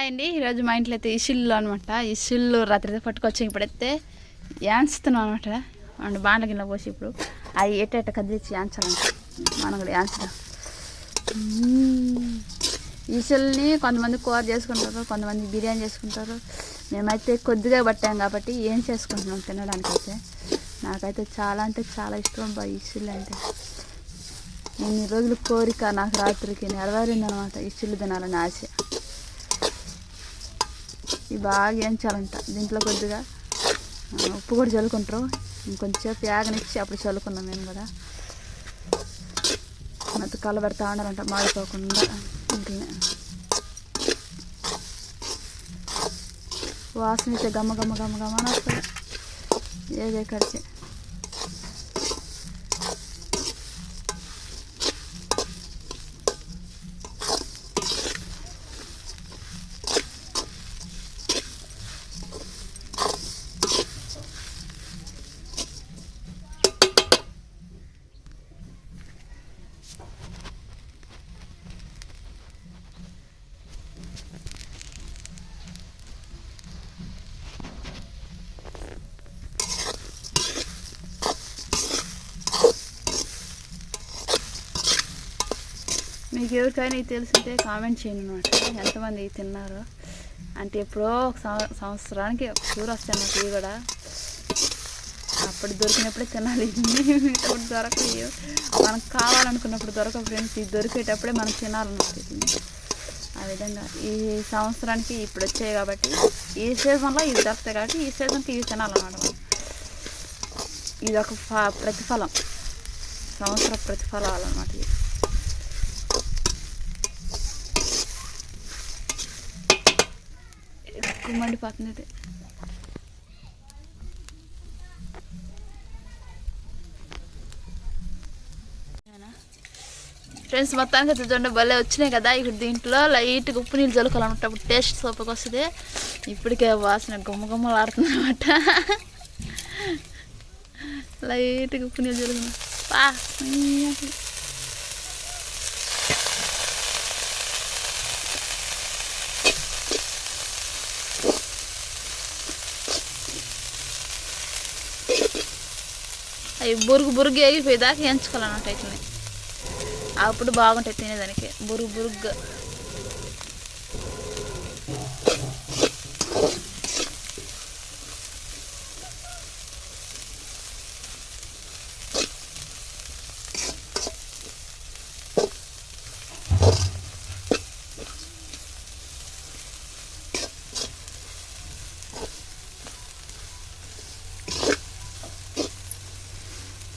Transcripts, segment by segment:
Hi అండి. ఈరోజు మా ఇంట్లో అయితే ఇసుళ్ళు అనమాట. ఇసుళ్ళు రాత్రి పట్టుకొచ్చి ఇప్పుడైతే యాంచుతున్నాం అనమాట. అండ్ బాండ్ల గిన్నె పోసి ఇప్పుడు అవి ఎట్ట కదిలిచ్చి యాంచాలంట. మనం కూడా యాంచుదాం. ఇసుల్ని కొంతమంది కూర చేసుకుంటారు, కొంతమంది బిర్యానీ చేసుకుంటారు. మేమైతే కొద్దిగా పట్టాం కాబట్టి ఏం చేసుకుంటున్నాం తినడానికైతే. నాకైతే చాలా అంటే చాలా ఇష్టం బా ఇసుళ్ళు అంటే. ఇన్ని రోజులు కోరిక నాకు రాత్రికి నెరవేరిందనమాట. ఇసుళ్ళు తినాలని ఆశ. ఇవి బాగా వేయించాలంట. దీంట్లో కొద్దిగా ఉప్పు కూడా చల్లుకుంటారు. ఇంకొంచెంసేపు యాగనిచ్చి అప్పుడు చల్లుకున్నాం మేము కూడా. మొత్తం కలబెడతా ఉండాలంట మాడిపోకుండా. ఇంట్లోనే వాసన అయితే గమ్మ గమ్మ గమ్మ గమ్మ వస్తుంది ఏదే కడిచి. మీకు ఎవరికైనా ఇది తెలిసింటే కామెంట్ చేయండి అనమాట. ఎంతమంది తిన్నారో. అంటే ఎప్పుడో ఒక సంవత్సరానికి ఒక కూర వస్తాయి అన్నమాట. ఇవి కూడా అప్పుడు దొరికినప్పుడే తినాలి. ఇప్పుడు దొరకవు. మనకు కావాలనుకున్నప్పుడు దొరకవు ఫ్రెండ్స్. ఇది దొరికేటప్పుడే మనం తినాలన్నమాట. ఆ విధంగా ఈ సంవత్సరానికి ఇప్పుడు వచ్చాయి కాబట్టి ఈ సీజన్లో ఇవి దొరుకుతాయి కాబట్టి ఈ సీజన్కి ఇవి తినాలన్నమాట. ఇది ఒక ప్రతిఫలం, సంవత్సర ప్రతిఫలాలు అన్నమాట. ఇది ఎక్కువ మండిపోతుంది. ఇది ఫ్రెండ్స్ మొత్తానికి అయితే చూడండి భలే వచ్చినాయి కదా. ఇప్పుడు దీంట్లో లైట్గా ఉప్పు నీళ్ళు చల్లుకోవాలన్నమాట. అప్పుడు టేస్ట్ సూపర్గా వస్తుంది. ఇప్పటికే వాసన గుమ్మ గుమ్మలు ఆడుతుంది అనమాట. లైట్గా ఉప్పు నీళ్ళు చల్లుకున్నా అవి బురుగు ఎగిపోయేదాకా ఎంచుకోవాలన్నమాట. ఇట్లని అప్పుడు బాగుంటాయి తినేదానికి. బురుగుగా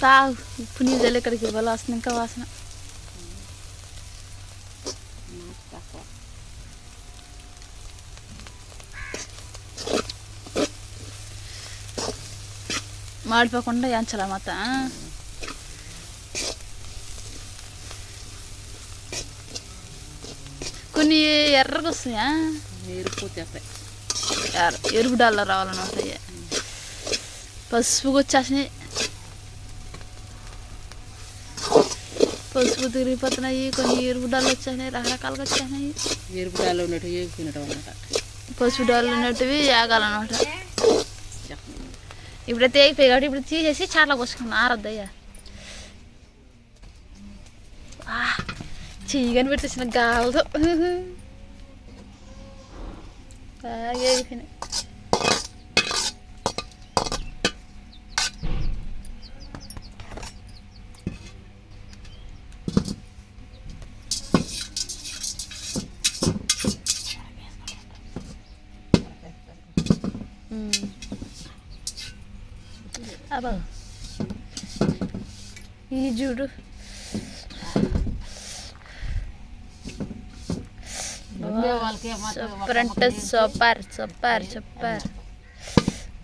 తాగు. ఉప్పు నీళ్ళు చల్లి ఇక్కడికి ఇవ్వాలి. వస్తుంది ఇంకా వాసన. మాడిపోకుండా ఎంచాల మొత్తం. కొన్ని ఎర్రగా వస్తాయా, ఎరుపు డాల్లో రావాలన్నమాట. పసుపు వచ్చేసినాయి. పసుపు తిరిగిపోతున్నాయి. కొన్ని ఎరుపు డాళ్ళు వచ్చేసినాయి. రకరకాలుగా వచ్చేసినాయి. ఎరుపు డాళ్ళు ఉన్నట్టు ఏగుకున్నట్టు అన్నమాట. పసుపు డాళ్ళు ఉన్నట్టువి ఏగాలన్నమాట. ఇప్పుడైతే ఏగిపోయి కాబట్టి ఇప్పుడు తీసేసి చాట్లా పోసుకున్నాను. ఆరద్దయ్యా చెయ్యగాని పెట్టేసిన గాలతో బాగా ఏగిపోయినాయి. అబ్బా ఈ చూడు సూపర్ అంటే సూపర్ సూపర్ సూపర్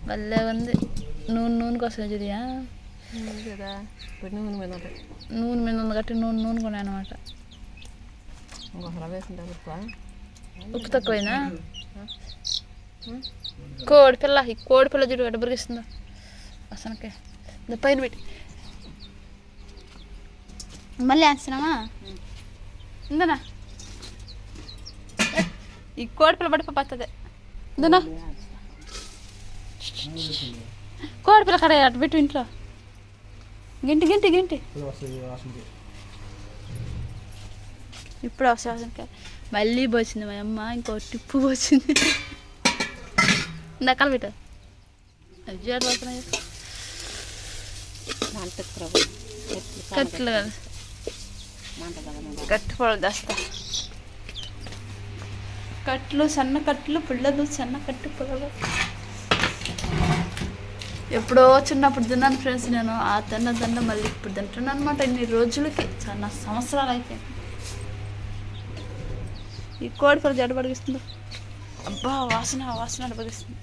భలే ఉంది. నూనె కోసం చూదియా నూనె మీద ఉంది కాబట్టి నూనె కొనే అనమాట. ఉప్పు తక్కువైందా? కోడిపిల్ల ఈ కోడిపిల్ల చూడు ఎట్ట బురిగిస్తుందో అసలుకే. పైన పెట్టి మళ్ళీ వేస్తున్నామా? ఇందనా ఈ కోడిపిల్ల పడిపోతుంది దునా కోడిపిల్ల కడ అటు పెట్టు ఇంట్లో గింటి గింటి గింటి ఇప్పుడు అవసరానికి మళ్ళీ పోసింది మా అమ్మ ఇంకో టిప్పు పోసింది ఇందాక పెట్టు అవి పడుతున్నాయి కట్లు కదా కట్టు పొడవు దాస్తా కట్లు సన్న కట్లు పుల్లలు సన్న కట్టు పొలలు ఎప్పుడో చిన్నప్పుడు తిన్నాను ఫ్రెండ్స్ నేను ఆ తిన్న మళ్ళీ ఇప్పుడు తింటున్నాను అనమాట ఇన్ని రోజులకి చాలా సంవత్సరాలు అయిపోయింది ఈ కోడిపిల్ల జడ పడిగిస్తుంది అబ్బా వాసన వాసన పడిగిస్తుంది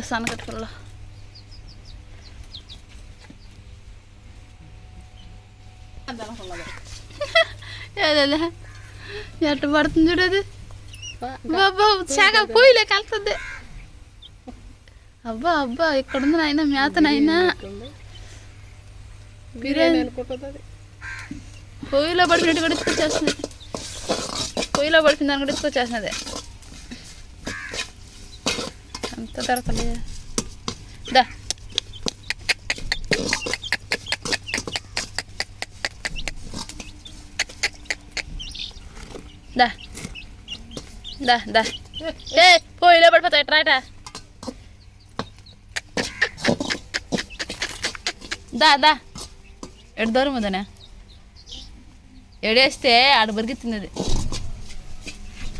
సన్న కట్టు పొలలో ఎట్ట పడుతుంది చూడది బాబా శాఖ పోయిలే కలుతుంది అబ్బా అబ్బా ఇక్కడ ఉంది నాయన మేతనైనా బిర్యానీ పొయ్యిలో పడిపోయినట్టు కూడా ఎత్తుకొచ్చేస్తుంది పొయ్యిలో పడిపోయిన దాన్ని కూడా ఎత్తుకొచ్చేసినది అంత దొరకలే దా దా దా దా ఏ పొయ్యిలో పడిపోతాయి ట్రాట దా దా ఎడు దూరం ఉందనే ఎడేస్తే ఆడ బరిగిస్తుంది అది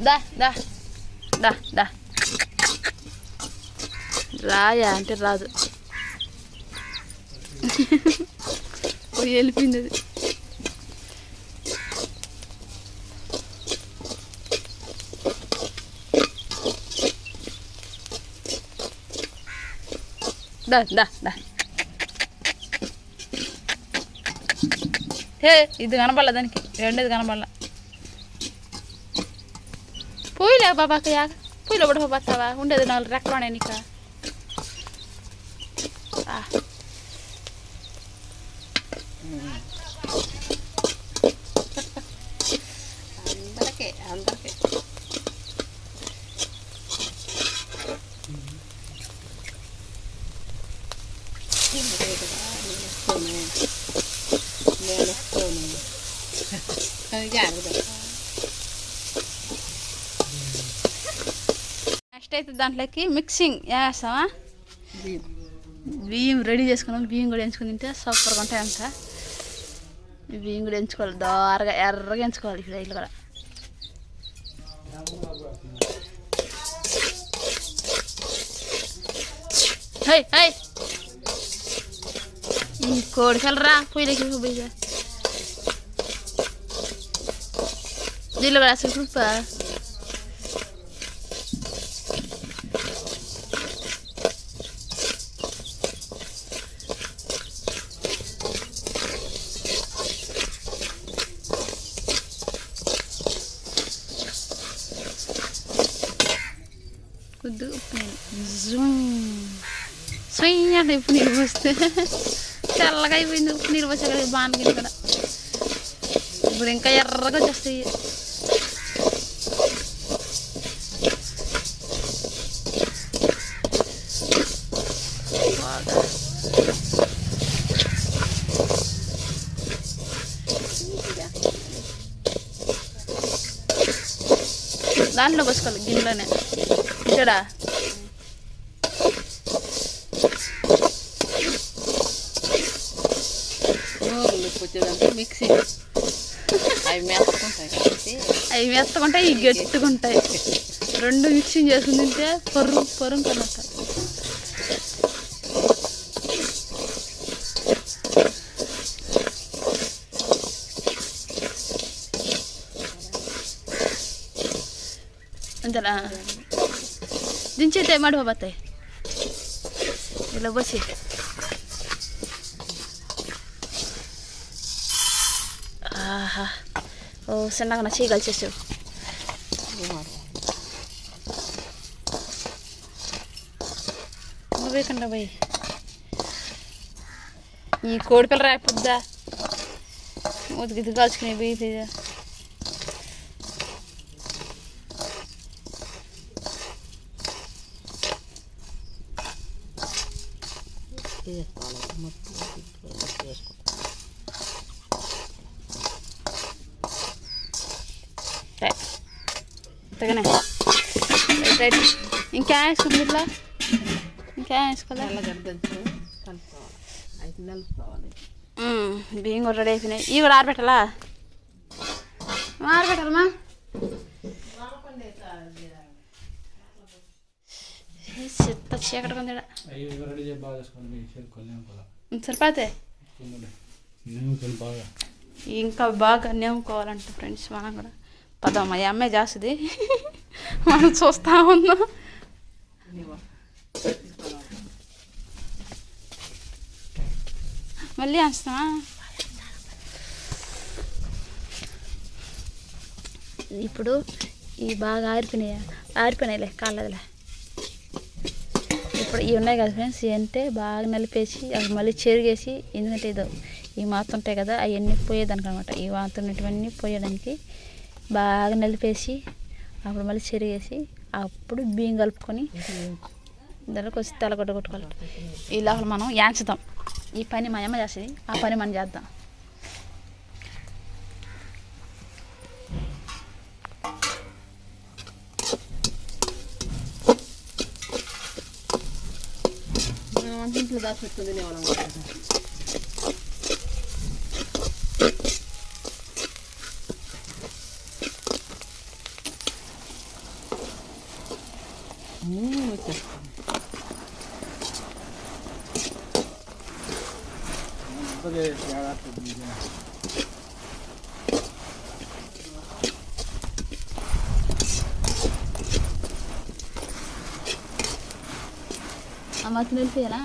దా దా దా దా రాయా అంటే రాదు పోయి వెళ్ళిపోయింది అది దా దా దా హే ఇది కనపడలే దానికి రెండేది కనపడలే పోయిలే బాబాకి యాగ పోయిలో పడిపోతావా ఉండేది 4 రెక్కలోనే నీక అందరికీ అందరికీ నెక్స్ట్ అయితే దాంట్లోకి మిక్సింగ్ వేస్తామా బియ్యం రెడీ చేసుకున్నాం బియ్యం కూడా ఎంచుకుని తింటే సూపర్గా ఉంటాయంట బియ్యం కూడా ఎంచుకోవాలి దారగా ఎర్రగా ఎంచుకోవాలి ఇక్కడ ఇల్లు కూడా హై హై ఈ కోడికలరా పొయ్యిలోకి పోయి దీనిలో కూడా అసలు ఉప్ప కొద్దిగా ఉప్పు అంటే ఉప్పు నీరు పోస్తే తెల్లగా అయిపోయింది ఉప్పు నీరు పోసే కదా బాగా ఇక్కడ ఇప్పుడు ఇంకా ఎర్రగా వచ్చేస్తాయి దాంట్లో పోసుకోవాలి గిన్నెలోనే ఇక్కడ వచ్చేదంటే మిక్సీ అవి మెత్తకుంటాయి కాబట్టి అవి మెత్తకుంటాయి ఇవి గట్టుకుంటాయి రెండు మిక్సింగ్ చేసుకుని తింటే పొర్రు పొర్రు కన్నట్టు అంతేనా దించైతే మడిపోతాయి ఇలా పోసి ఆహా ఓ సన్నగా నా చేయి కలిసేసావు నువ్వేకండా పోయి ఈ కోడిపిల్ల రాయిపోద్దా ఉతికి కాల్చుకుని పోయి చేసుకోవాలి మొత్తం చేసుకోవాలి. అంతగానే రైట్. ఇంకా వేసుకుంది ఇట్లా ఇంకా వేసుకోవాలి. తెల్లగడ్డ కలుపుకోవాలి, 5 కలుపుకోవాలి. బియ్యం కూడా రెడీ అయిపోయినాయి. ఇవి కూడా ఆరబెట్టాలా? ఆరబెట్టాలమ్మా. చెత్త చీకటి కొంది. సరిపోతే ఇంకా బాగా నేముకోవాలంట ఫ్రెండ్స్. మనం కూడా పదమ్మ ఈ అమ్మాయి చేస్తుంది, మనం చూస్తా ఉన్నాం. మళ్ళీ వేస్తామా? ఇప్పుడు ఇవి బాగా ఆరిపోయినాయిలే కాళ్ళదిలే. ఇప్పుడు ఇవి ఉన్నాయి కదా ఫ్రెండ్స్, ఇవి అంటే బాగా నలిపేసి అవి మళ్ళీ చెరిగేసి, ఎందుకంటే ఇదో ఈ మాత్రం ఉంటాయి కదా అవన్నీ పోయేదానికి అనమాట. ఈ మాత్రం ఉన్నటువన్నీ పోయడానికి బాగా నలిపేసి అప్పుడు మళ్ళీ చెరిగేసి అప్పుడు బియ్యం కలుపుకొని దానికి వచ్చి తెల్లగొడ్డ కొట్టుకోవాలి. ఈ లోపల మనం యాంచుతాం. ఈ పని మా అమ్మ చేస్తుంది, ఆ పని మనం చేద్దాం. ఇంట్లో దాచిపెట్టుకుంది అమ్మ నిలిపేయాలా?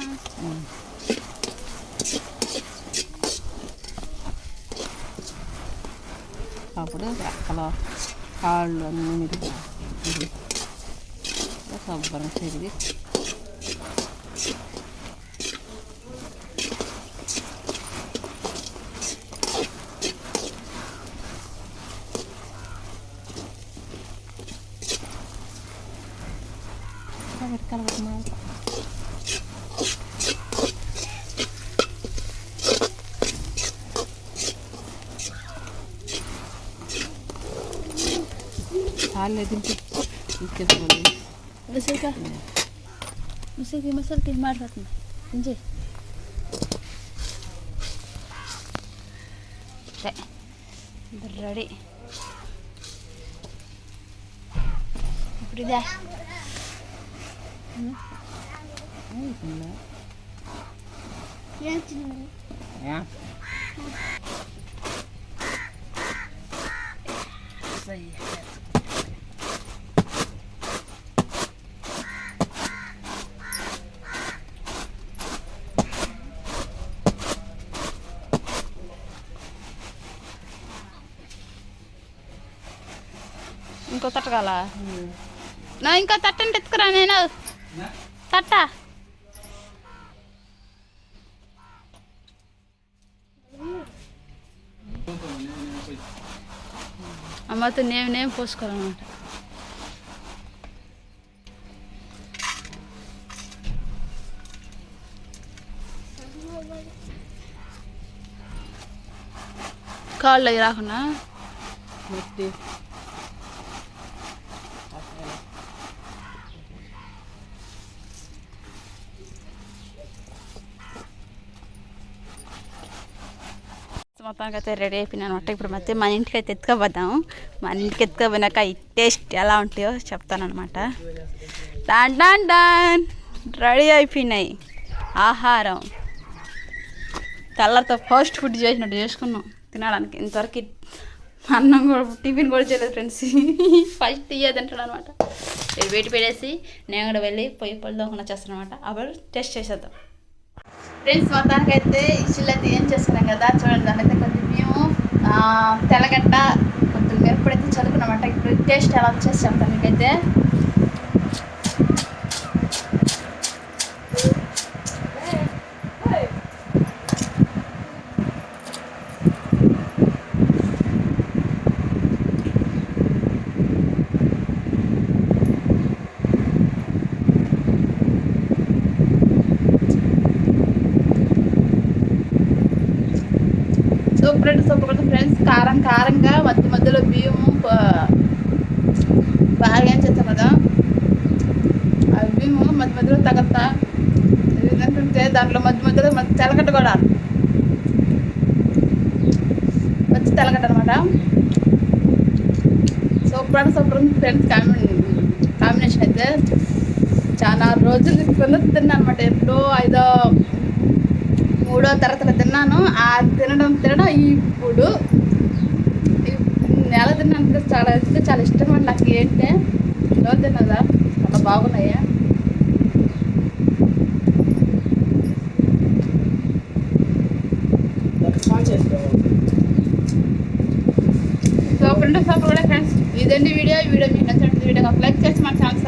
అప్పుడు అలా కాళ్ళు అన్నీ శుభ్రం తిరిగి కలగట్టు. చాలే తింటే ఇచ్చేసుకోండి. మసలికి మాట్లాడుతుంది ఇంజే. రెడీ. ఇప్పుడు ఇదే ఇంకో తట్టగాల నా ఇంకో తట్టంటే ఎత్తుకురా. నేను తట్ట అమ్మతో నేనేం పోసుకోవాలన్నమాట. కాళ్ళు అవి రాకుండా మొత్తానికి అయితే రెడీ అయిపోయినా అనమాట. ఇప్పుడు మధ్య మన ఇంటికి అయితే ఎత్తుకోపోద్దాము. మన ఇంటికి ఎత్తుకోపోయినాక ఈ టేస్ట్ ఎలా ఉంటాయో చెప్తానమాట. డాన్ డాన్ డాన్ రెడీ అయిపోయినాయి ఆహారం. తెల్లతో ఫస్ట్ ఫుడ్ చేసినట్టు చేసుకున్నాం తినడానికి. ఇంతవరకు అన్నం కూడా టిఫిన్ కూడా చేయలేదు ఫ్రెండ్స్. ఫస్ట్ ఇయ్యేది తింటాడు అనమాట. వేడి పెట్టేసి నేను కూడా వెళ్ళి పొయ్యి దోకుండా చేస్తాను అనమాట. అప్పుడు టేస్ట్ చేసేద్దాం ఫ్రెండ్స్. మొత్తానికి అయితే ఇష్యూలు అయితే ఏం చేసుకున్నాం కదా చూడండి. దానికైతే కొంచెం మేము తెల్లగడ్డ కొంచెం మిరపడైతే చదువుకున్నామాట. ఇప్పుడు టేస్ట్ ఎలా వచ్చేసి చెప్తాను మీకైతే. మధ్యలో బియ్యము బాగా ఏం చేస్తాం కదా, ఆ బియ్యము మధ్య మధ్యలో తగతా ఏంటంటే దాంట్లో మధ్య మధ్యలో మంచి తెల్లగడ్డ కూడా, మంచి తెల్లగడ్డ అనమాట. సూపర్ ఉంది ఫ్రెండ్స్. కాంబినేషన్ అయితే చాలా రోజులు తిన్నా అనమాట. ఎప్పుడో 5వ 3వ తరగతిలో తిన్నాను. ఆ తినడం ఇప్పుడు నెల తిన్నాను. చాలా ఇష్టం అండి నాకు. ఏంటంటే రోజు తిన్నదా చాలా బాగున్నాయి. సూపర్ కూడా ఫ్రెండ్స్. ఇదండి వీడియో మీకు నచ్చినట్టు వీడియో లైక్ చేసి మన ఛానల్